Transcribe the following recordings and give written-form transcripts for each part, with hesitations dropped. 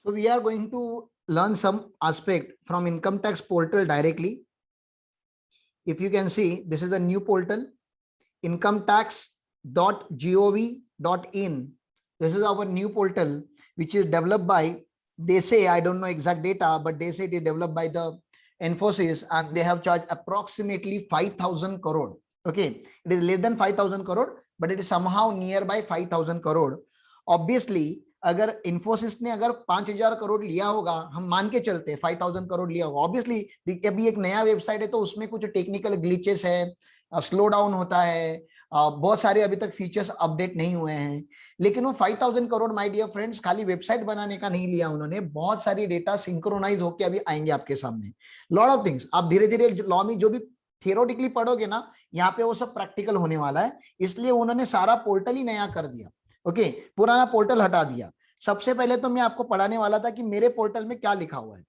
So we are going to learn some aspect from income tax portal directly. If you can see, this is a new portal, incometax.gov.in. This is our new portal, which is developed by, they say, I don't know exact data, but they say it is developed by the Infosys, and they have charged approximately 5,000 crore. Okay, it is less than 5,000 crore, but it is somehow nearby 5,000 crore. Obviously, अगर इन्फोसिस ने अगर 5,000 करोड़ लिया होगा, हम मान के चलते 5,000 करोड़ लिया होगा, ऑब्वियसली अभी एक नया वेबसाइट है तो उसमें कुछ टेक्निकल ग्लिचेस है, स्लो डाउन होता है, बहुत सारे अभी तक फीचर्स अपडेट नहीं हुए हैं। लेकिन वो 5,000 करोड़ माय डियर फ्रेंड्स खाली वेबसाइट बनाने का नहीं लिया उन्होंने, बहुत सारी डेटा सिंक्रोनाइज होकर अभी आएंगे आपके सामने, लॉट ऑफ थिंग्स। आप धीरे धीरे लॉ में जो भी थियोरेटिकली पढ़ोगे ना, यहाँ पे वो सब प्रैक्टिकल होने वाला है, इसलिए उन्होंने सारा पोर्टल ही नया कर दिया। ओके, पुराना पोर्टल हटा दिया। सबसे पहले तो मैं आपको पढ़ाने वाला था कि मेरे पोर्टल में क्या लिखा हुआ है,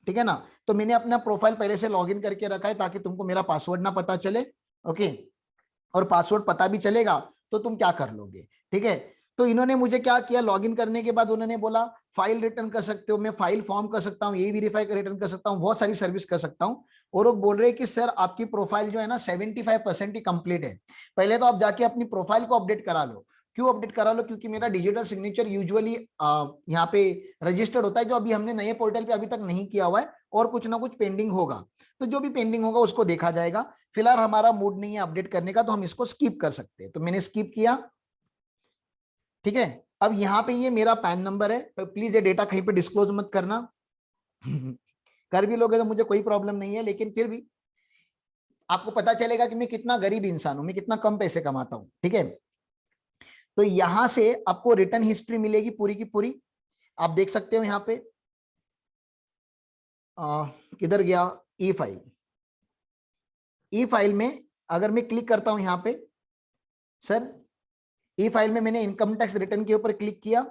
ठीक है ना। तो मैंने अपना प्रोफाइल पहले से लॉगिन करके रखा है ताकि तुमको मेरा पासवर्ड ना पता चले। ओके, और पासवर्ड पता भी चलेगा तो तुम क्या कर लोगे, ठीक है। तो इन्होंने मुझे क्या किया, लॉगिन करने के बाद उन्होंने बोला फाइल रिटर्न कर सकते हो, मैं फाइल फॉर्म कर सकता हूँ, ये वेरीफाई रिटर्न कर सकता हूँ, बहुत सारी सर्विस कर सकता हूँ। और वो बोल रहे हैं कि सर आपकी प्रोफाइल जो है ना 75% ही कंप्लीट है, पहले तो आप जाके अपनी प्रोफाइल को अपडेट करा लो। क्यों अपडेट करा लो, क्योंकि मेरा डिजिटल सिग्नेचर यूजुअली यहाँ पे रजिस्टर्ड होता है, जो अभी हमने नए पोर्टल पे अभी तक नहीं किया हुआ है, और कुछ ना कुछ पेंडिंग होगा, तो जो भी पेंडिंग होगा उसको देखा जाएगा। फिलहाल हमारा मूड नहीं है अपडेट करने का, तो हम इसको स्किप कर सकते हैं, तो मैंने स्किप किया, ठीक है। अब यहाँ पे ये मेरा पैन नंबर है, तो प्लीज ये डेटा कहीं पे डिस्क्लोज मत करना। कर भी लोगे तो मुझे कोई प्रॉब्लम नहीं है, लेकिन फिर भी आपको पता चलेगा कि मैं कितना गरीब इंसान हूं, मैं कितना कम पैसे कमाता हूं, ठीक है। तो यहां से आपको रिटर्न हिस्ट्री मिलेगी पूरी की पूरी, आप देख सकते हो यहाँ पे। किधर गया, ई फाइल, ई फाइल में अगर मैं क्लिक करता हूं यहाँ पे, सर ई फाइल में मैंने इनकम टैक्स रिटर्न के ऊपर क्लिक किया,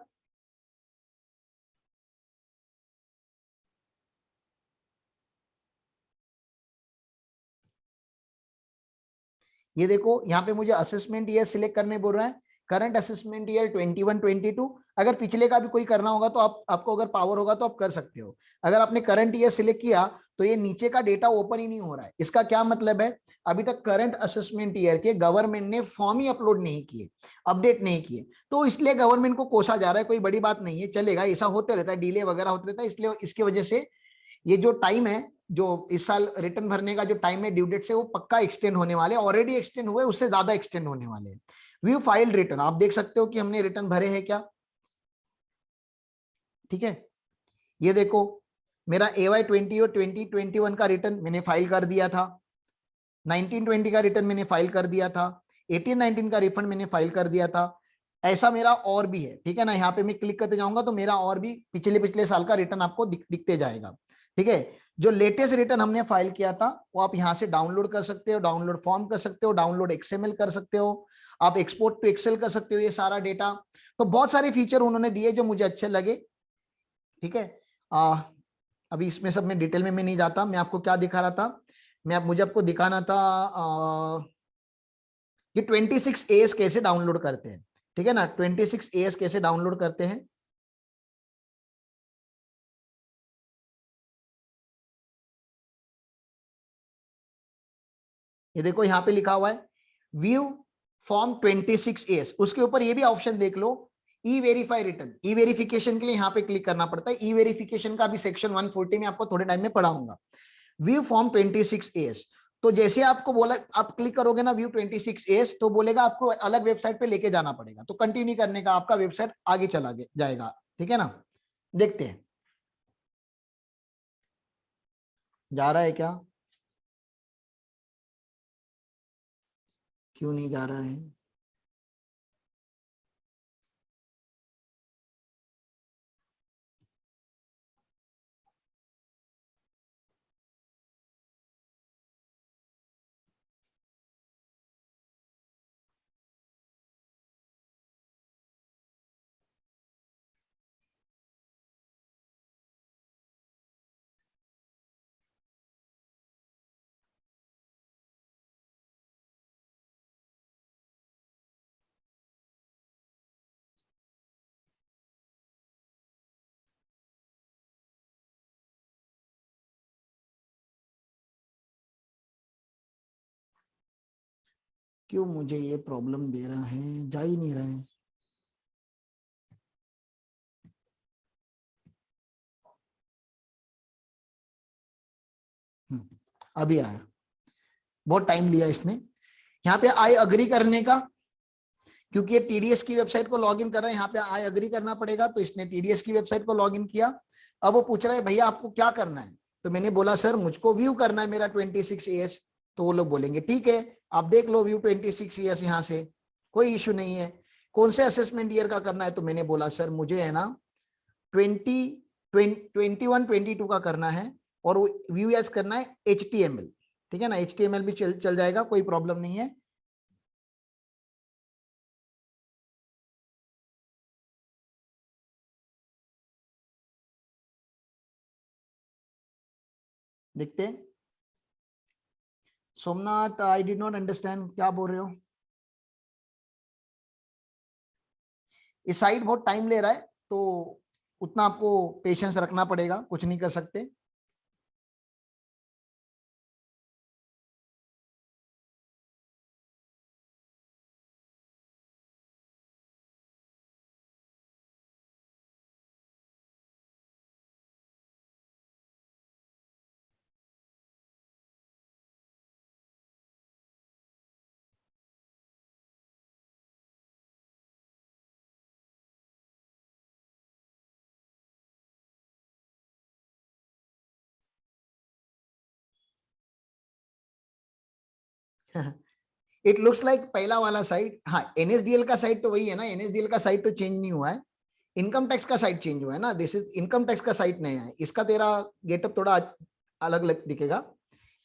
ये देखो यहाँ पे मुझे असेसमेंट ईयर सिलेक्ट करने बोल रहा है, करंट असेसमेंट ईयर 21-22। अगर पिछले का भी कोई करना होगा तो आपको अगर पावर होगा तो आप कर सकते हो। अगर आपने करंट ईयर सिलेक्ट किया तो ये नीचे का डेटा ओपन ही नहीं हो रहा है, इसका क्या मतलब है, अभी तक करंट असेसमेंट ईयर के गवर्नमेंट ने फॉर्म ही अपलोड नहीं किए, अपडेट नहीं किए, तो इसलिए गवर्नमेंट को कोसा जा रहा है। कोई बड़ी बात नहीं है, चलेगा, ऐसा होते रहता है, डिले वगैरह होते रहता है, इसलिए इसकी वजह से ये जो टाइम है, जो इस साल रिटर्न भरने का जो टाइम है ड्यू डेट से, वो पक्का एक्सटेंड होने वाले, ऑलरेडी एक्सटेंड हुए, उससे ज्यादा एक्सटेंड होने वाले हैं। व्यू फाइल रिटर्न, आप देख सकते हो कि हमने रिटर्न भरे हैं क्या, ठीक है। ये देखो मेरा AY 20 और 2021 का रिटर्न मैंने फाइल कर दिया था, 19-20 का रिटर्न मैंने फाइल कर दिया था, 18-19 का रिफंड मैंने फाइल कर दिया था। ऐसा मेरा और भी है, ठीक है ना। यहाँ पे मैं क्लिक करते जाऊंगा तो मेरा और भी पिछले पिछले साल का रिटर्न आपको दिखते जाएगा, ठीक है। जो लेटेस्ट रिटर्न हमने फाइल किया था वो आप यहाँ से डाउनलोड कर सकते हो, डाउनलोड फॉर्म कर सकते हो, डाउनलोड XML कर सकते हो, आप एक्सपोर्ट टू एक्सेल कर सकते हो, ये सारा डेटा। तो बहुत सारे फीचर उन्होंने दिए जो मुझे अच्छे लगे, ठीक है। अभी इसमें सब में डिटेल में मैं नहीं जाता, मैं आपको क्या दिखा रहा था, मुझे आपको दिखाना था कि 26AS कैसे डाउनलोड करते हैं, ठीक है ना। 26AS कैसे डाउनलोड करते हैं, ये देखो यहाँ पे लिखा हुआ है व्यू फॉर्म 26AS, उसके ऊपर ये भी ऑप्शन देख लो, ई वेरीफाई रिटर्न। ई वेरिफिकेशन के लिए यहाँ पे क्लिक करना पड़ता है, ई वेरिफिकेशन का भी सेक्शन 140 में आपको थोड़े टाइम में पढ़ाऊंगा। व्यू फॉर्म 26AS, तो जैसे आपको बोला, आप क्लिक करोगे ना व्यू 26AS, तो बोलेगा आपको अलग वेबसाइट पे लेके जाना पड़ेगा, तो कंटिन्यू करने का आपका वेबसाइट आगे चला जाएगा, ठीक है ना। देखते हैं जा रहा है क्या, क्यों नहीं जा रहा है। क्यों मुझे ये प्रॉब्लम दे रहा है, जा ही नहीं रहा है। अभी आया, बहुत टाइम लिया इसने। यहाँ पे आई अग्री करने का, क्योंकि ये टीडीएस की वेबसाइट को लॉगिन कर रहा है, यहाँ पे आई अग्री करना पड़ेगा, तो इसने टीडीएस की वेबसाइट को लॉगिन किया। अब वो पूछ रहा है भैया आपको क्या करना है, तो मैंने बोला सर मुझको व्यू करना है मेरा 26 ईयर्स। तो वो लोग बोलेंगे ठीक है आप देख लो व्यू 26 ईयर्स, यहाँ से कोई इश्यू नहीं है। कौन से असेसमेंट ईयर का करना है, तो मैंने बोला सर मुझे है ना 21-22 का करना है, और व्यू एज करना है HTML। ठीक है ना, HTML भी चल जाएगा, कोई प्रॉब्लम नहीं है। देखते हैं। Somnath I did not understand, क्या बोल रहे हो? इस साइड बहुत टाइम ले रहा है, तो उतना आपको पेशेंस रखना पड़ेगा, कुछ नहीं कर सकते। इट लुक्स लाइक पहला वाला साइट, हाँ NSDL का साइट तो वही है ना, NSDL का साइट तो चेंज नहीं हुआ है, इनकम टैक्स का साइट चेंज हुआ है ना, दिस इज इनकम टैक्स का साइट नया है, इसका तेरा गेटअप थोड़ा अलग दिखेगा।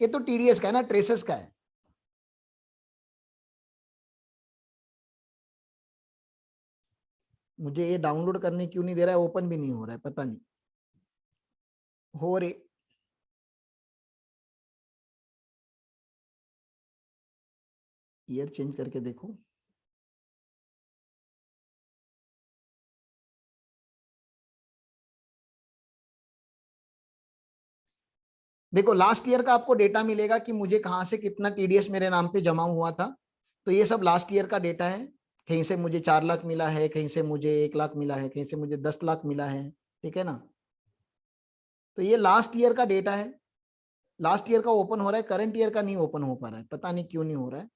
ये तो टीडीएस का है ना, ट्रेसेस का है। मुझे ये डाउनलोड करने क्यों नहीं दे रहा है, ओपन भी नहीं हो रहा है, पता नहीं हो रे। ईयर चेंज करके देखो। देखो लास्ट ईयर का आपको डेटा मिलेगा कि मुझे कहां से कितना टीडीएस मेरे नाम पे जमा हुआ था, तो ये सब लास्ट ईयर का डेटा है। कहीं से मुझे 4 लाख मिला है, कहीं से मुझे 1 लाख मिला है, कहीं से मुझे 10 लाख मिला है। ठीक है ना, तो ये लास्ट ईयर का डेटा है, लास्ट ईयर का ओपन हो रहा है, करंट ईयर का नहीं ओपन हो पा रहा है, पता नहीं क्यों नहीं हो रहा है।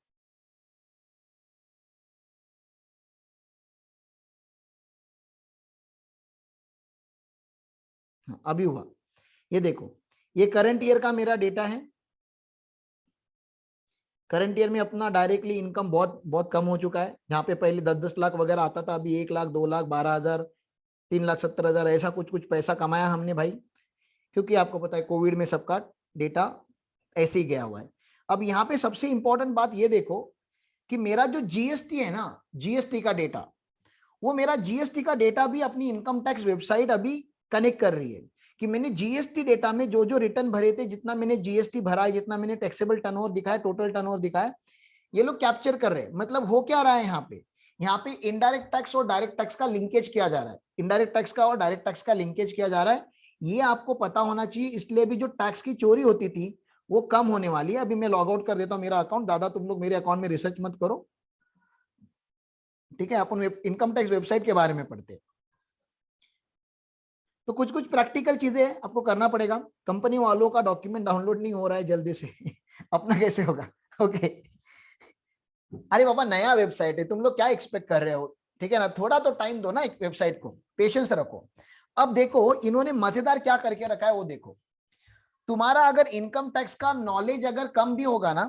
हाँ, अभी हुआ। ये देखो, ये करंट ईयर का मेरा डेटा है। करंट ईयर में अपना डायरेक्टली इनकम बहुत बहुत कम हो चुका है, जहां पे पहले 10-10 लाख वगैरह आता था, अभी 1 लाख, 2 लाख, 12,000, 3,70,000 ऐसा कुछ कुछ पैसा कमाया हमने भाई, क्योंकि आपको पता है कोविड में सबका डेटा ऐसे ही गया हुआ है। अब यहाँ पे सबसे इंपॉर्टेंट बात ये देखो कि मेरा जो जीएसटी है ना, जीएसटी का डेटा, वो मेरा जीएसटी का डेटा भी अपनी इनकम टैक्स वेबसाइट अभी कनेक्ट कर रही है, कि मैंने जीएसटी डेटा में जो जो रिटर्न भरे थे, जितना मैंने जीएसटी भरा है, जितना मैंने टैक्सेबल टर्नओवर दिखाया, टोटल टर्नओवर दिखाया, ये लोग कैप्चर कर रहे हैं। मतलब हो क्या रहा है यहाँ पे, यहाँ पे इनडायरेक्ट टैक्स और डायरेक्ट टैक्स का लिंकेज किया जा रहा है, इनडायरेक्ट टैक्स का और डायरेक्ट टैक्स का लिंकेज किया जा रहा है। ये आपको पता होना चाहिए, इसलिए भी जो टैक्स की चोरी होती थी वो कम होने वाली है। अभी मैं लॉग आउट कर देता हूँ मेरा अकाउंट, दादा तुम लोग मेरे अकाउंट में रिसर्च मत करो, ठीक है, अपन इनकम टैक्स वेबसाइट के बारे में पढ़ते हैं। तो कुछ कुछ प्रैक्टिकल चीजें आपको करना पड़ेगा। कंपनी वालों का डॉक्यूमेंट डाउनलोड नहीं हो रहा है जल्दी से अपना कैसे होगा? ओके, अरे बाबा नया वेबसाइट है, तुम लोग क्या एक्सपेक्ट कर रहे हो? ठीक है ना, थोड़ा तो टाइम दो ना एक वेबसाइट को, पेशेंस रखो। अब देखो इन्होंने मजेदार क्या करके रखा है वो देखो। तुम्हारा अगर इनकम टैक्स का नॉलेज अगर कम भी होगा ना,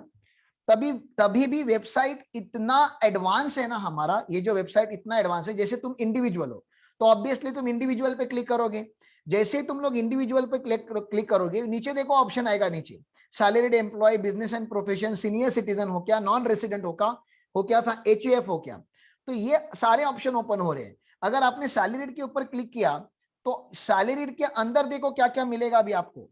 तभी तभी भी वेबसाइट इतना एडवांस है ना, हमारा ये जो वेबसाइट इतना एडवांस है। जैसे तुम इंडिविजुअल हो तो ऑब्वियसली तुम इंडिविजुअल पे क्लिक करोगे, जैसे ही तुम लोग इंडिविजुअल पे क्लिक करोगे, नीचे देखो ऑप्शन आएगा, नीचे salaried employee, business and profession, senior citizen हो क्या, नॉन रेसिडेंट हो क्या, HUF हो क्या, तो ये सारे ऑप्शन ओपन हो रहे हैं। अगर आपने सैलरीड के ऊपर क्लिक किया तो सैलरीड के अंदर देखो क्या क्या मिलेगा अभी आपको।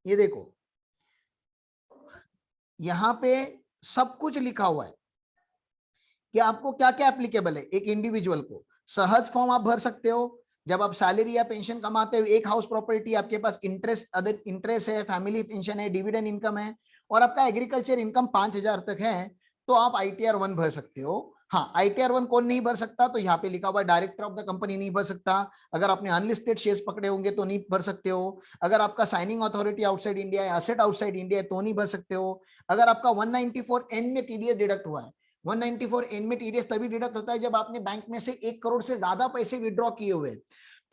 ये देखो यहाँ पे सब कुछ लिखा हुआ है कि आपको क्या क्या एप्लीकेबल है। एक इंडिविजुअल को सहज फॉर्म आप भर सकते हो जब आप सैलरी या पेंशन कमाते हो, एक हाउस प्रॉपर्टी, आपके पास इंटरेस्ट, अदर इंटरेस्ट है, फैमिली पेंशन है, डिविडेंड इनकम है, और आपका एग्रीकल्चर इनकम 5,000 तक है, तो आप ITR 1 भर सकते हो। हाँ, ITR 1 कौन नहीं भर सकता, तो यहाँ पे लिखा हुआ है डायरेक्टर ऑफ द कंपनी नहीं भर सकता, अगर आपने अनलिस्टेड शेयर्स पकड़े होंगे तो नहीं भर सकते हो, अगर आपका साइनिंग अथॉरिटी आउटसाइड इंडिया है, एसेट आउटसाइड इंडिया है तो नहीं भर सकते हो, अगर आपका 194N में TDS डिडक्ट हुआ है। 194N में TDS तभी डिडक्ट होता है जब आपने बैंक में से 1 करोड़ से ज्यादा पैसे विड्रॉ किए हुए,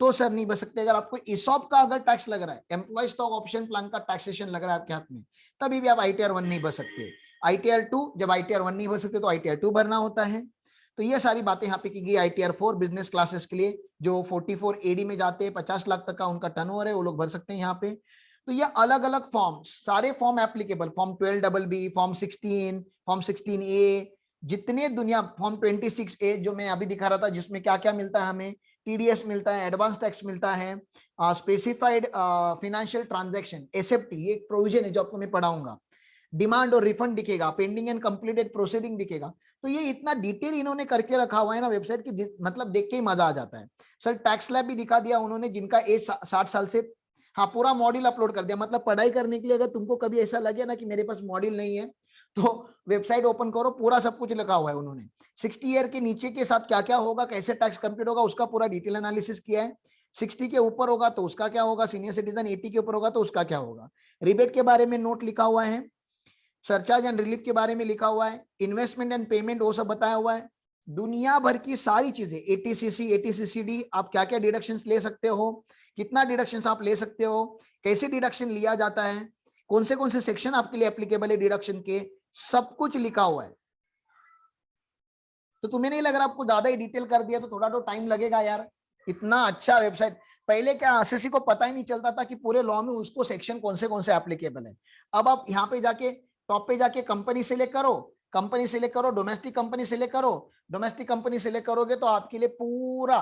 तो सर नहीं बच सकते। अगर आपको ESOP का अगर टैक्स लग रहा है, एम्प्लॉय स्टॉक ऑप्शन प्लान का टैक्सेशन लग रहा है आपके हाथ में, तभी भी आप ITR 1 नहीं भर सकते। ITR 2, जब ITR 1 नहीं भर सकते तो ITR 2 भरना होता है। तो ये सारी बातें यहाँ पे की गई। ITR 4 बिजनेस क्लासेस के लिए जो 44 AD में जाते हैं, 50 लाख तक का उनका टर्नओवर है, वो लोग भर सकते हैं यहाँ पे। तो ये अलग अलग फॉर्म, सारे form applicable, form 12BB, form 16, form 16A, जितने दुनिया, फॉर्म 26A जो मैं अभी दिखा रहा था, जिसमें क्या क्या मिलता है हमें, TDS मिलता है, एडवांस टैक्स मिलता है, स्पेसिफाइड फाइनेंशियल ट्रांजैक्शन, SFT, ये एक प्रोविजन है जो आपको मैं पढ़ाऊंगा, डिमांड और रिफंड दिखेगा, पेंडिंग एंड कंप्लीटेड प्रोसीडिंग दिखेगा। तो ये इतना डिटेल इन्होंने करके रखा हुआ है ना वेबसाइट की, मतलब देख के ही मजा आ जाता है। सर टैक्स लैब भी दिखा दिया उन्होंने, जिनका एज 60 साल से, हाँ पूरा मॉड्यूल अपलोड कर दिया। मतलब पढ़ाई करने के लिए अगर तुमको कभी ऐसा लगे ना कि मेरे पास मॉड्यूल नहीं है, तो वेबसाइट ओपन करो, पूरा सब कुछ लिखा हुआ है उन्होंने। 60 ईयर के नीचे के साथ क्या क्या होगा, कैसे टैक्स कंप्यूट होगा, उसका पूरा डिटेल एनालिसिस किया है। 60 के ऊपर होगा तो उसका क्या होगा, सीनियर सिटीजन 80 के ऊपर होगा तो उसका क्या होगा, रिबेट के बारे में नोट लिखा हुआ है, सरचार्ज एंड रिलीफ के बारे में लिखा हुआ है, इन्वेस्टमेंट एंड पेमेंट वो सब बताया हुआ है, दुनिया भर की सारी चीजें, ATCC, ATCCD, आप क्या क्या डिडक्शंस ले सकते हो, कितना डिडक्शंस आप ले सकते हो, कैसे डिडक्शन लिया जाता है, कौन से सेक्शन आपके लिए एप्लीकेबल है डिडक्शन के, सब कुछ लिखा हुआ है। तो तुम्हें नहीं लग रहा आपको ज्यादा ही डिटेल कर दिया तो थोड़ा तो टाइम लगेगा यार, इतना अच्छा वेबसाइट। पहले क्या SSC को पता ही नहीं चलता था कि पूरे लॉ में उसको सेक्शन कौन से एप्लीकेबल है। अब आप यहाँ पे जाके टॉप पे जाके कंपनी सिलेक्ट करो, कंपनी सिलेक्ट करो, डोमेस्टिक कंपनी सिलेक्ट करो, डोमेस्टिक कंपनी सिलेक्ट करोगे तो आपके लिए पूरा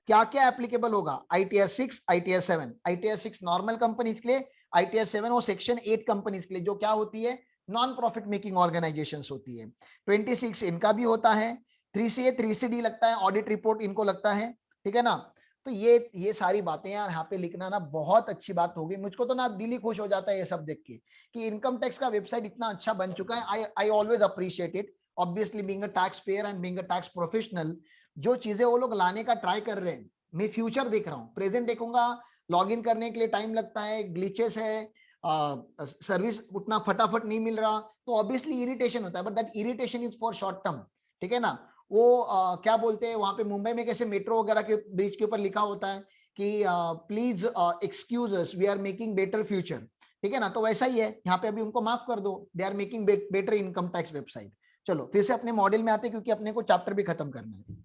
क्या क्या एप्लीकेबल होगा, ITR 6, ITR 7, ITR 6 normal companies के लिए, ITR 7 वो सेक्शन 8 कंपनीज के लिए जो क्या होती है, नॉन प्रॉफिट मेकिंग ऑर्गेनाइजेशन होती है। 26 इनका भी होता है, 3CA 3CD लगता है, ऑडिट रिपोर्ट इनको लगता है, ठीक है ना। तो ये सारी बातें यार यहाँ पे लिखना ना बहुत अच्छी बात होगी, मुझको तो ना दिल ही खुश हो जाता है ये सब देख के कि इनकम टैक्स का वेबसाइट इतना अच्छा बन चुका है। I always appreciate it, obviously being a tax payer and being a tax professional. जो चीजें वो लोग लाने का ट्राई कर रहे हैं, मैं फ्यूचर देख रहा हूँ, प्रेजेंट देखूंगा, लॉग इन करने के लिए टाइम लगता है, ग्लिचेस है, सर्विस उतना फटाफट नहीं मिल रहा, तो ऑब्वियसली इरिटेशन होता है, but that irritation is for short term, ठीक है ना। वो क्या बोलते हैं वहां पे मुंबई में कैसे मेट्रो वगैरह के ब्रिज के ऊपर लिखा होता है कि please excuse us, we are making better future, ठीक है ना। तो वैसा ही है यहाँ पे, अभी उनको माफ कर दो, they are making better income tax website. चलो फिर से अपने मॉडल में आते, क्योंकि अपने को चैप्टर भी खत्म करना है।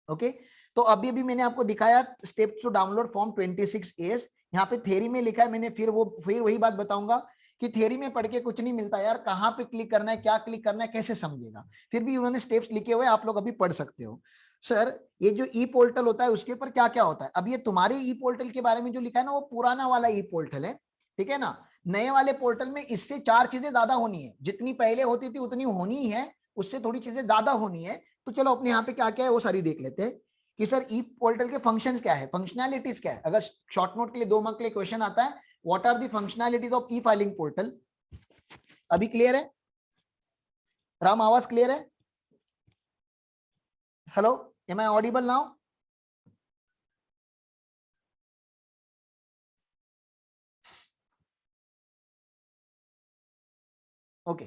ओके, तो अभी अभी मैंने आपको दिखाया steps to download form 26A। यहाँ पे थ्योरी में लिखा है मैंने, फिर वही बात बताऊंगा कि थ्योरी में पढ़ के कुछ नहीं मिलता यार, कहाँ पे क्लिक करना है, क्या क्लिक करना है, कैसे समझेगा। फिर भी उन्होंने स्टेप्स लिखे हुए, आप लोग अभी पढ़ सकते हो। सर ये जो ई पोर्टल होता है उसके ऊपर क्या क्या होता है, अब ये तुम्हारे ई पोर्टल के बारे में जो लिखा है ना वो पुराना वाला ई पोर्टल है, ठीक है ना। नए वाले पोर्टल में इससे 4 चीजें ज्यादा होनी है, जितनी पहले होती थी उतनी होनी है, उससे थोड़ी चीजें ज्यादा होनी है। तो चलो अपने यहाँ पे क्या क्या है वो सारी देख लेते हैं कि सर ई पोर्टल के फंक्शंस क्या है, फंक्शनैलिटीज क्या है। अगर शॉर्ट नोट के लिए 2 मार्क के लिए क्वेश्चन आता है, what are the functionalities of e filing portal. अभी क्लियर है राम, आवाज क्लियर है? Hello, am I audible now? Okay,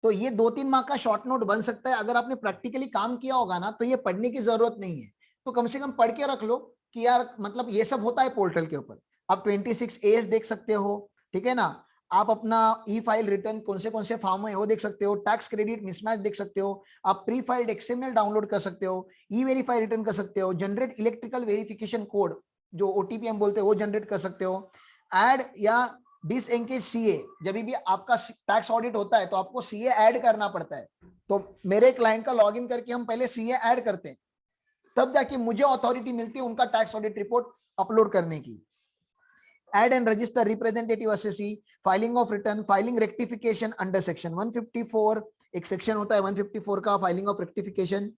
तो ये 2-3 मार्क का शॉर्ट नोट बन सकता है, अगर आपने प्रैक्टिकली काम किया होगा ना तो ये पढ़ने की जरूरत नहीं है, तो कम से कम पढ़ के रख लो कि यार मतलब ये सब होता है पोर्टल के ऊपर। आप 26A देख सकते हो, ठीक है ना। आप अपना ई फाइल रिटर्न कौन से फॉर्म है वो देख सकते हो, टैक्स क्रेडिट मिसमैच देख सकते हो, आप प्री फाइल्ड XML डाउनलोड कर सकते हो, ई वेरीफाई रिटर्न कर सकते हो, जनरेट इलेक्ट्रिकल वेरिफिकेशन कोड जो OTP हम बोलते हैं वो जनरेट कर सकते हो, ऐड या डिसएंगेज CA, जब भी आपका टैक्स ऑडिट होता है तो आपको CA ऐड करना पड़ता है, तो मेरे क्लाइंट का लॉगिन करके हम पहले CA ऐड करते हैं, तब जाके मुझे अथॉरिटी मिलती है उनका टैक्स ऑडिट रिपोर्ट अपलोड करने की। Add and register representative assessee, filing of return, filing rectification under section 154, एक सेक्शन होता है 154 का, filing of rectification,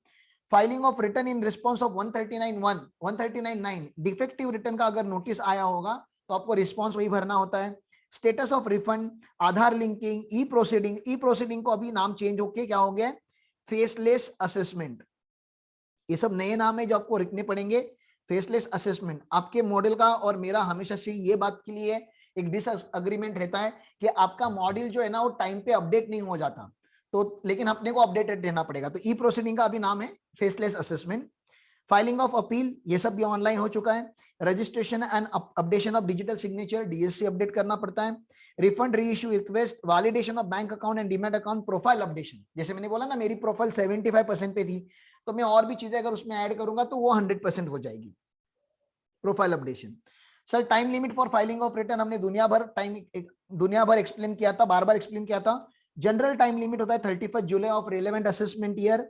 filing of return in response of 139(1), 139(9), defective return का अगर नोटिस आया होगा तो आपको रिस्पॉन्स वही भरना होता है, status of refund, Aadhaar linking, E proceeding, E proceeding को अभी नाम चेंज होके क्या हो गया, फेसलेस असेसमेंट, ये सब नए नाम है जो आपको लिखने पड़ेंगे। फेसलेस असेसमेंट आपके मॉडल का और मेरा हमेशा से ये बात के लिए एक डिसएग्रीमेंट रहता है कि आपका मॉडल जो है ना वो टाइम पे अपडेट नहीं हो जाता, तो लेकिन अपने को अपडेटेड रहना पड़ेगा। तो ई प्रोसीडिंग का अभी नाम है faceless assessment. Filing of appeal, ये सब भी ऑनलाइन हो चुका है। Registration and updation of digital signature, DSC update करना पड़ता है। रिफंड री issue request, validation of bank account and demat account, profile updation, जैसे मैंने बोला ना मेरी प्रोफाइल 75% पे थी, तो मैं और भी चीजें अगर उसमें ऐड करूंगा तो वो 100% हो जाएगी, profile updation. Sir time limit for filing of return हमने दुनिया भर एक्सप्लेन किया था, बार बार एक्सप्लेन किया था। जनरल टाइम लिमिट होता है 31 July of relevant assessment year.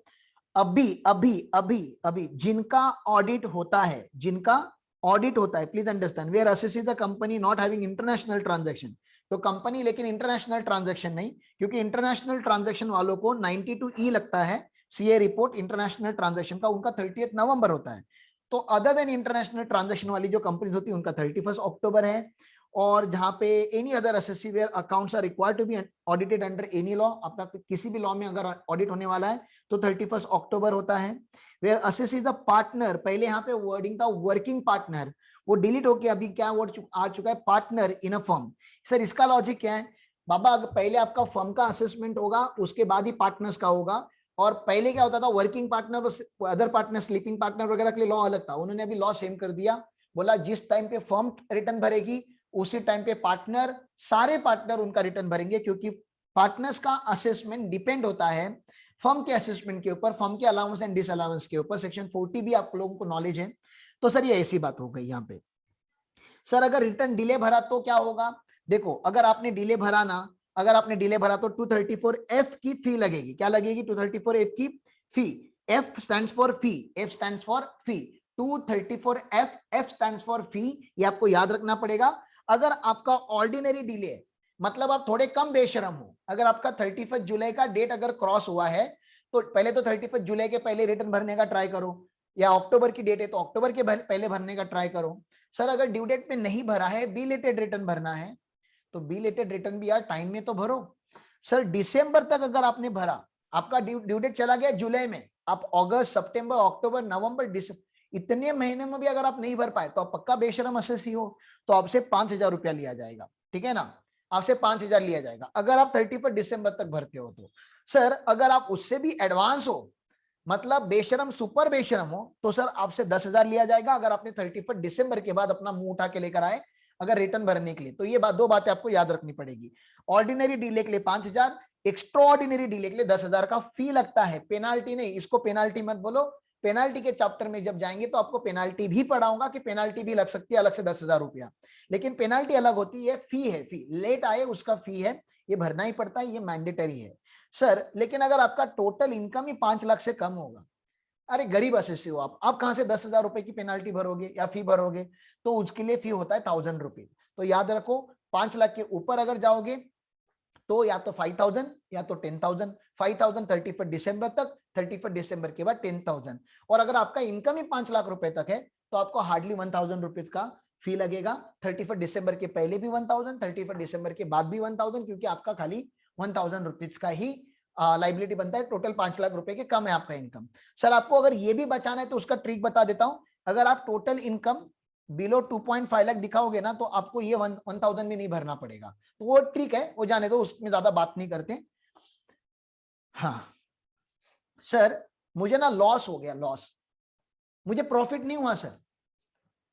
अभी अभी अभी अभी जिनका ऑडिट होता है, जिनका ऑडिट होता है, please understand, where assessee the company not having international transaction, तो कंपनी लेकिन इंटरनेशनल ट्रांजैक्शन नहीं, क्योंकि इंटरनेशनल ट्रांजैक्शन वालों को 92E लगता है सीए रिपोर्ट इंटरनेशनल ट्रांजैक्शन का, उनका 30 नवंबर होता है। तो अदर देन इंटरनेशनल ट्रांजैक्शन वाली जो कंपनीज होती है उनका 31 अक्टूबर है। और जहां पे any other assessee where accounts are required to be audited under any law, आपका किसी भी लॉ में अगर ऑडिट होने वाला है तो 31 अक्टूबर होता है। Where assessee is the partner, पहले यहाँ पे वर्डिंग था वर्किंग पार्टनर, वो डिलीट होके अभी क्या वर्ड आ चुका है, partner in a firm. Sir इसका लॉजिक क्या है बाबा, पहले आपका फर्म का असेसमेंट होगा उसके बाद ही पार्टनर्स का होगा, और पहले क्या होता था वर्किंग पार्टनर और अदर पार्टनर स्लीपिंग पार्टनर वगैरह के लिए लॉ अलग था, उन्होंने अभी लॉ सेम कर दिया, बोला जिस टाइम पे फर्म रिटर्न भरेगी उसी टाइम पे पार्टनर, सारे पार्टनर उनका रिटर्न भरेंगे, क्योंकि पार्टनर्स का असेसमेंट डिपेंड होता है फर्म के असेसमेंट के ऊपर, फर्म के अलाउंस एंड डिसअलाउंस के ऊपर। सेक्शन 40 भी आप लोगों को नॉलेज है। तो सर ये ऐसी बात हो गई यहाँ पे। सर अगर रिटर्न डिले भरा तो क्या होगा, देखो अगर आपने डिले भरा ना, अगर आपने डिले भरा तो 234F की फी लगेगी, क्या लगेगी 234F की फी, F stands for fee, F stands for fee, 234F, F stands for फी, ये आपको याद रखना पड़ेगा। अगर आपका ऑर्डिनरी डिले मतलब आप थोड़े कम बेशरम हो, अगर आपका 31 जुलाई का डेट अगर क्रॉस हुआ है तो पहले तो 31 जुलाई के पहले रिटर्न भरने का ट्राई करो, या अक्टूबर की डेट है तो अक्टूबर के पहले भरने का ट्राई करो। सर अगर ड्यू डेट पे नहीं भरा है, बिलेटेड रिटर्न भरना है, तो बिलेटेड रिटर्न भी यार टाइम में तो भरो। सर दिसंबर तक अगर आपने भरा, आपका ड्यू डेट चला गया जुलाई में, आप अगस्त, सितंबर, अक्टूबर, नवंबर, दिसंबर, इतने महीने में भी अगर आप नहीं भर पाए तो आप पक्का बेशरम असेसी हो, तो आपसे 5,000 रुपया लिया जाएगा, ठीक है ना, आपसे 5,000 लिया जाएगा अगर आप 31 दिसंबर तक भरते हो तो। सर अगर आप उससे भी एडवांस हो, मतलब बेशरम सुपर बेशरम हो, तो सर आपसे 10,000 लिया जाएगा अगर आपने 31 दिसंबर के बाद अपना मुंह उठा के लेकर आए अगर रिटर्न भरने के लिए। तो ये दो बातें आपको याद रखनी पड़ेगी, ऑर्डिनरी डीले के लिए 5,000, एक्स्ट्रा ऑर्डिनरी डीले के लिए 10,000 का फी लगता है, पेनाल्टी नहीं, इसको पेनाल्टी मत बोलो, पेनाल्टी के चैप्टर में जब जाएंगे तो आपको पेनाल्टी भी पढ़ाऊंगा कि पेनाल्टी भी लग सकती है अलग से 10,000 रुपया, लेकिन पेनाल्टी अलग होती है, फी है, फी लेट आए उसका फी है, ये भरना ही पड़ता है, ये मैंडेटरी है। सर लेकिन अगर आपका टोटल इनकम ही 5 लाख से कम होगा, अरे गरीब असेसी हो आप कहां से 10,000 रुपए की पेनाल्टी भरोगे या फी भरोगे, तो उसके लिए फी होता है 1,000 रुपीज। तो याद रखो 5 लाख के ऊपर अगर जाओगे तो या तो 5,000 या तो 10,000, 5,000 31 दिसंबर तक, 31 दिसंबर के बाद 10,000, और अगर आपका इनकम ही 5 लाख रुपए तक है तो आपको हार्डली 1,000 रुपीज का फी लगेगा, 31 दिसंबर के पहले भी 1,000, 31 दिसंबर के बाद भी 1,000, क्योंकि आपका खाली 1,000 रुपीज का ही लाइबिलिटी बनता है, टोटल 5 लाख रुपए के कम है आपका इनकम। सर आपको अगर ये भी बचाना है तो उसका ट्रिक बता देता हूं, अगर आप टोटल इनकम बिलो 2.5 लाख दिखाओगे ना तो आपको ये 1,000 में नहीं भरना पड़ेगा, तो वो ट्रिक है, वो जाने दो, उसमें ज्यादा बात नहीं करते। हाँ सर मुझे ना लॉस हो गया, लॉस, मुझे प्रॉफिट नहीं हुआ सर,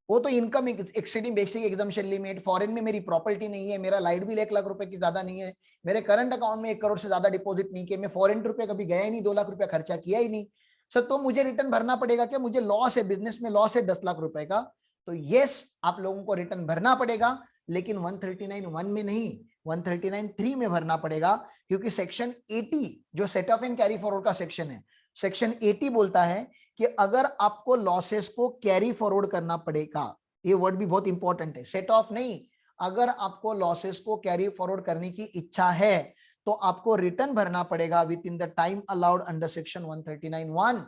वो तो income exceeding basic exemption limit, foreign में मेरी प्रॉपर्टी नहीं है, मेरा लाइट बिल 1 लाख रुपए की ज्यादा नहीं है, मेरे करंट अकाउंट में 1 करोड़ से ज्यादा डिपॉजिट नहीं किया, मैं फॉरेन रुपए कभी गया ही नहीं, 2 लाख रुपया खर्चा किया ही नहीं सर, तो मुझे रिटर्न भरना पड़ेगा क्या, मुझे लॉस है, बिजनेस में लॉस है 10 लाख रुपए का, तो यस आप लोगों को रिटर्न भरना पड़ेगा, लेकिन 139(1) में नहीं, 139(3) में भरना पड़ेगा, क्योंकि सेक्शन 80 जो set of and carry forward का सेक्शन है, सेक्शन 80 बोलता है कि अगर आपको लॉसेस को कैरी फॉरवर्ड करना पड़ेगा, ये वर्ड भी बहुत इंपॉर्टेंट है, सेट ऑफ नहीं, अगर आपको लॉसेस को कैरी फॉरवर्ड करने की इच्छा है तो आपको रिटर्न भरना पड़ेगा with in the time allowed under section 139(1).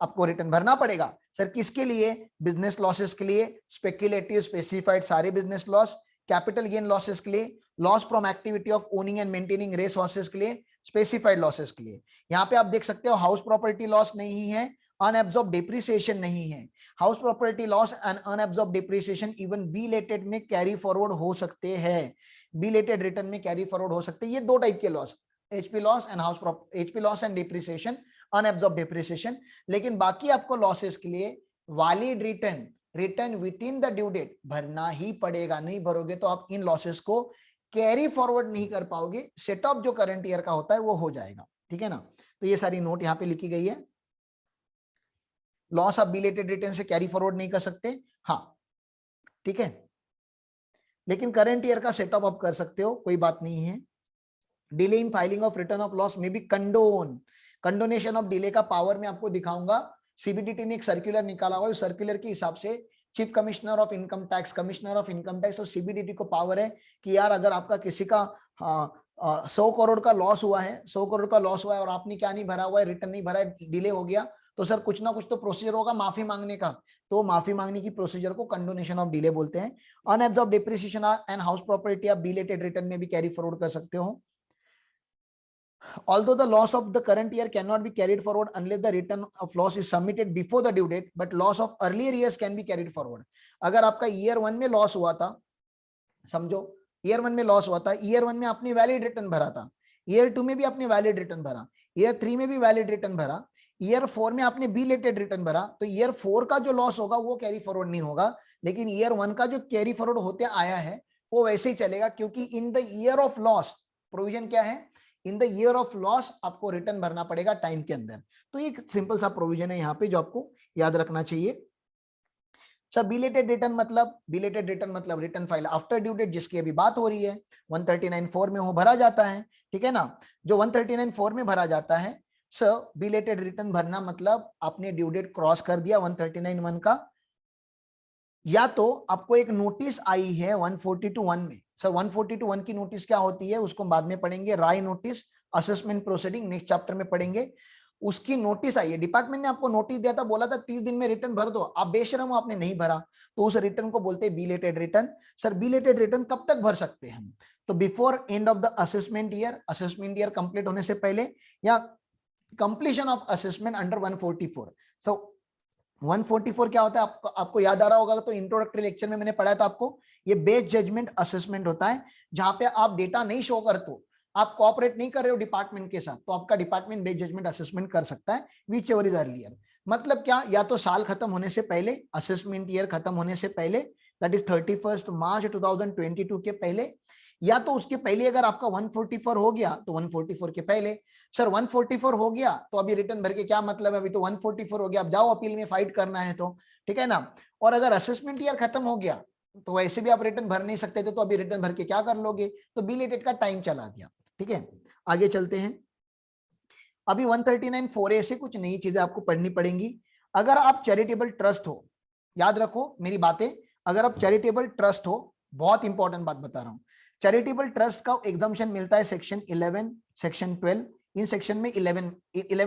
आपको रिटर्न भरना पड़ेगा। सर किसके लिए? बिजनेस लॉसेस के लिए, स्पेक्युलेटिव स्पेसिफाइड सारे business loss, capital gain losses के लिए, loss from activity of owning and maintaining race horses के लिए, स्पेसिफाइड लॉसेस के लिए। यहाँ पे आप देख सकते हो हाउस प्रॉपर्टी लॉस नहीं है, अनएब्सॉर्ब डिप्रिसिएशन नहीं है। House property loss and unabsorbed depreciation even belated में कैरी फॉरवर्ड हो सकते हैं, बिलेटेड रिटर्न में कैरी फॉरवर्ड हो सकते हैं। ये दो टाइप के loss, HP loss and HP loss and depreciation, unabsorbed depreciation. लेकिन बाकी आपको लॉसेस के लिए valid return within the due date भरना ही पड़ेगा। नहीं भरोगे तो आप इन लॉसेस को कैरी फॉरवर्ड नहीं कर पाओगे, सेट ऑफ जो करंट ईयर का होता है वो हो जाएगा। ठीक है ना? तो ये सारी नोट यहाँ पे लिखी गई है। लॉस आप बिलेटेड रिटर्न से कैरी फॉरवर्ड नहीं कर सकते, हाँ ठीक है, लेकिन करंट ईयर का सेटअप आप कर सकते हो, कोई बात नहीं है। Delay in filing of return of loss में भी कंडोनेशन ऑफ डिले का पावर मैं आपको दिखाऊंगा। सीबीडीटी ने एक सर्कुलर निकाला हुआ है, सर्कुलर के हिसाब से chief commissioner of income tax, commissioner of income tax और सीबीडीटी को पावर है कि यार अगर आपका किसी का 100 करोड़ का लॉस हुआ है, 100 करोड़ का लॉस हुआ है और आपने क्या नहीं भरा हुआ है, रिटर्न नहीं भरा है, डिले हो गया, तो सर कुछ ना कुछ तो प्रोसीजर होगा माफी मांगने का। तो माफी मांगने की प्रोसीजर को कंडोनेशन ऑफ डिले बोलते हैं। Unabsorbed depreciation and house property आप बिलेटेड रिटर्न में भी कैरी फॉरवर्ड कर सकते हो। Although the loss of the current year cannot be carried forward unless the return of loss is submitted before the due date, but loss of earlier years can be carried forward. अगर आपका year 1 में loss हुआ था, समझो year 1 में loss हुआ था, year 1 में आपने वैलिड रिटर्न भरा था, ईयर 2 में भी आपने वैलिड रिटर्न भरा, ईयर 3 में भी वैलिड रिटर्न भरा, ईयर 4 में आपने बिलेटेड रिटर्न भरा, तो ईयर 4 का जो लॉस होगा वो कैरी फॉरवर्ड नहीं होगा, लेकिन ईयर 1 का जो कैरी फॉरवर्ड होते आया है वो वैसे ही चलेगा, क्योंकि in the year of loss provision क्या है, in the year of loss आपको रिटर्न भरना पड़ेगा टाइम के अंदर। तो एक सिंपल सा प्रोविजन है यहाँ पे जो आपको याद रखना चाहिए। सर बिलेटेड रिटर्न मतलब return file after due date, जिसकी अभी बात हो रही है 139(4) में वो भरा जाता है, ठीक है ना। जो 139(4) में भरा जाता है, सर बिलेटेड रिटर्न भरना मतलब आपने ड्यू डेट क्रॉस कर दिया 139(1) का, या तो आपको एक नोटिस आई है 142(1) में। सर 142(1) की नोटिस क्या होती है उसको बाद में पढ़ेंगे, राय notice, assessment proceeding next chapter में पढ़ेंगे। उसकी नोटिस आई है, डिपार्टमेंट ने आपको नोटिस दिया था, बोला था 30 दिन में रिटर्न भर दो, आप बेशरम हो आपने नहीं भरा, तो उस रिटर्न को बोलते हैं belated return. Sir belated return कब तक भर सकते हैं हम, तो before end of the assessment year complete होने से पहले, या कंप्लीशन ऑफ असेसमेंट अंडर 144। सो 144 क्या होता है आपको याद आ रहा होगा, तो इंट्रोडक्टरी लेक्चर में मैंने पढ़ाया था आपको, ये बेस्ड जजमेंट असेसमेंट होता है, जहां पे आप डेटा नहीं शो करते हो, आप कोऑपरेट नहीं कर रहे हो डिपार्टमेंट के साथ, तो आपका डिपार्टमेंट बेस्ड जजमेंट असेसमेंट कर सकता है विच एवर इज अर्लियर। मतलब क्या, या तो साल खत्म होने से पहले, असेसमेंट ईयर खत्म होने से पहले, दैट इज 31 मार्च 2022 के पहले, या तो उसके पहले अगर आपका 144 हो गया तो 144 के पहले। सर 144 हो गया तो अभी रिटर्न भर के क्या मतलब है, अभी तो 144 हो गया, अब जाओ अपील में फाइट करना है तो, ठीक है ना। और अगर असेसमेंट ईयर खत्म हो गया तो वैसे भी आप रिटर्न भर नहीं सकते थे, तो अभी रिटर्न भर के क्या कर लोगे, तो बिलेटेड का टाइम चला गया। ठीक है, आगे चलते हैं। अभी 139(4) से कुछ नई चीजें आपको पढ़नी पड़ेंगी। अगर आप चैरिटेबल ट्रस्ट हो, याद रखो मेरी बातें, अगर आप चैरिटेबल ट्रस्ट हो, बहुत इंपॉर्टेंट बात बता रहा हूं, चैरिटेबल ट्रस्ट का एग्जम्पशन मिलता है सेक्शन 11, सेक्शन 12, इन सेक्शन में 11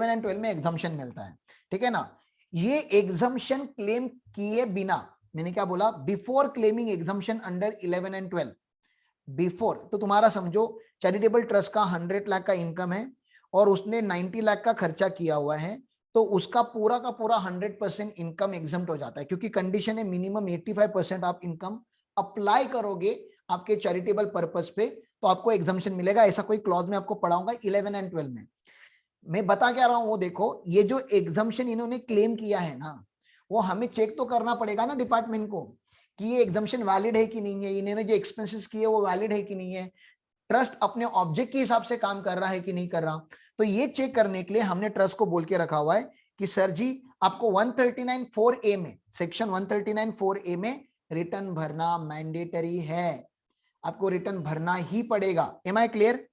एंड 12 में एग्जम्पशन मिलता है, ठीक है ना। ये एग्जम्पशन क्लेम किए बिना, मैंने क्या बोला, before claiming exemption under 11 and 12, before, तो तुम्हारा समझो चैरिटेबल ट्रस्ट का 100 लाख का इनकम है और उसने 90 लाख का खर्चा किया हुआ है, तो उसका पूरा का पूरा 100% इनकम एग्जम्प्ट हो जाता है, क्योंकि कंडीशन है मिनिमम 85% आप इनकम अप्लाई करोगे आपके चैरिटेबल पर्पस पे तो आपको एग्जम्पशन मिलेगा। ऐसा कोई क्लॉज में आपको पढ़ाऊंगा 11 एंड 12 में। मैं बता क्या रहा हूं, वो देखो, ये जो एग्जम्पशन इन्होंने क्लेम किया है ना, वो हमें चेक तो करना पड़ेगा ना डिपार्टमेंट को कि ये एग्जम्पशन वैलिड है कि नहीं है, इन्होंने जो एक्सपेंसेस किए वो वैलिड है कि नहीं है, ट्रस्ट अपने ऑब्जेक्ट के हिसाब से काम कर रहा है कि नहीं कर रहा। तो ये चेक करने के लिए हमने ट्रस्ट को बोल के रखा हुआ है कि सर जी आपको 139(4)A में, सेक्शन 139(4)A में रिटर्न भरना मैंडेटरी है, आपको रिटर्न भरना ही पड़ेगा। Am I clear?